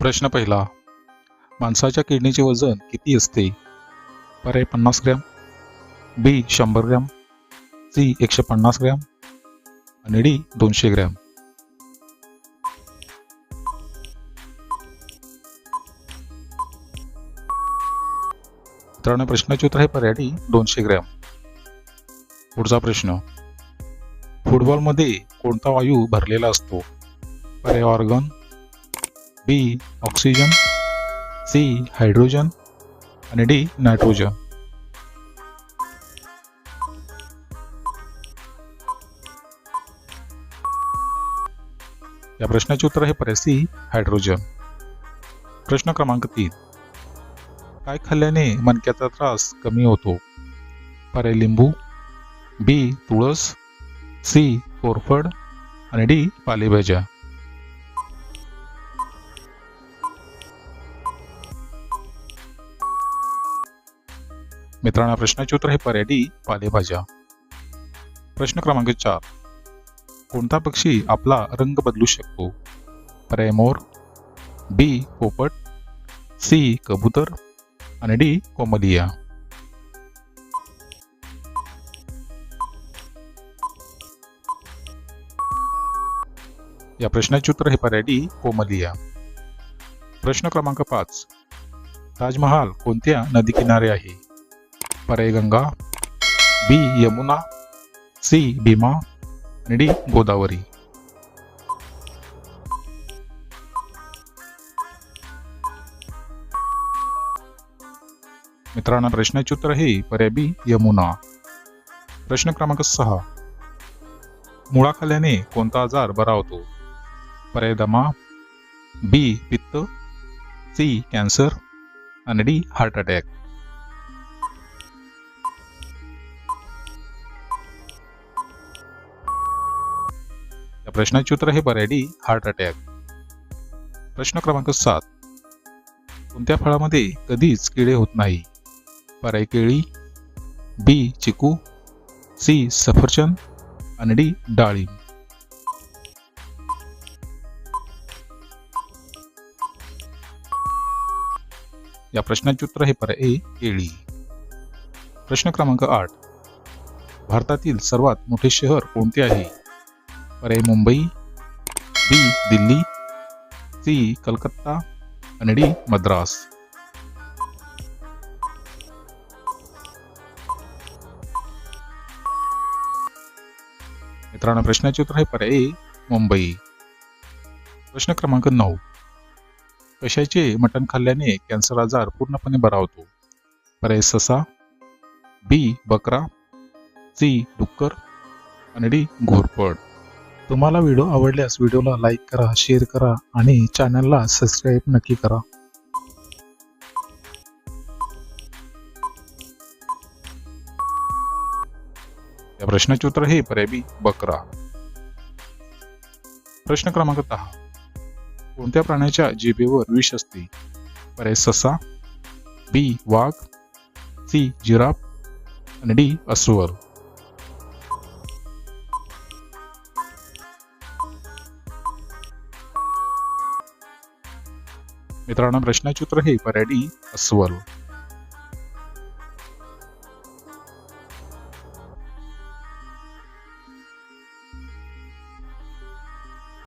प्रश्न पहिला, माणसाच्या किडनीचे वजन किती असते? पर्याय 50 ग्रॅम, बी 100 ग्रॅम, सी 150 ग्रॅम आणि डी 200 ग्रॅम. मित्रांनो, प्रश्नाचे उत्तर आहे पर्याय डी 200 ग्रॅम. पुढचा प्रश्न, फुटबॉलमध्ये कोणता वायू भरलेला असतो? पर्याय ऑर्गन, बी ऑक्सिजन, सी हायड्रोजन आणि डी नायट्रोजन. या प्रश्नाचे उत्तर आहे पर्याय सी हायड्रोजन. प्रश्न क्रमांक 3, काय खाल्ल्याने मणक्याचा त्रास कमी होतो? पर्याय लिंबू, बी तुळस, सी कोरफड आणि डी पालेभाज्या. मित्रांनो, प्रश्नाचे उत्तर आहे पर्याय डी पालेभाज्या. प्रश्न क्रमांक 4, कोणता पक्षी आपला रंग बदलू शकतो? पर्याय मोर, बी पोपट, सी कबूतर आणि डी कोमलिया. या प्रश्नाचे उत्तर आहे पर्याय डी कोमलिया. प्रश्न क्रमांक 5, ताजमहाल कोणत्या नदी किनारे आहे? पर्याय गंगा, बी यमुना, सी भीमा आणि डी गोदावरी. मित्रांनो, प्रश्नाचे उत्तर आहे पर्याय बी यमुना. प्रश्न क्रमांक 6, मुळा खाल्ल्याने कोणता आजार बरा होतो? पर्याय दमा, बी पित्त, सी कॅन्सर आणि डी हार्ट अटॅक. या प्रश्नाचे उत्तर आहे पर्याय डी हार्ट अटॅक. प्रश्न क्रमांक 7, कोणत्या फळामध्ये कधीच किडे होत नाही? पर्याय केळी, बी चिकू, सी सफरचंद आणि डी डाळिंब. या प्रश्नाचे उत्तर आहे पर्याय ए केळी. प्रश्न क्रमांक 8, भारतातील सर्वात मोठे शहर कोणते आहे? पर्याय मुंबई, बी दिल्ली, सी कलकत्ता आणि डी मद्रास. मित्रांनो, प्रश्नाचे उत्तर आहे पर्याय ए मुंबई. प्रश्न क्रमांक 9, कशाचे मटण खाल्ल्याने कॅन्सर आजार पूर्णपणे बरा होतो? पर्याय ससा, बी बकरा, सी डुक्कर आणि डी घोरपड. तुम्हाला व्हिडिओ आवडल्यास व्हिडिओला लाईक करा, शेअर करा आणि चॅनलला सबस्क्राईब नक्की करा. या प्रश्नाचे उत्तर आहे पर्याय बी बकरा. प्रश्न क्रमांक 10, कोणत्या प्राण्याच्या जिभेवर विष असते? पर्याय ससा, बी वाघ, सी जिराफ आणि डी अस्वल. मित्रांनो, प्रश्नाचे उत्तर आहे पर्याय डी अस्वल.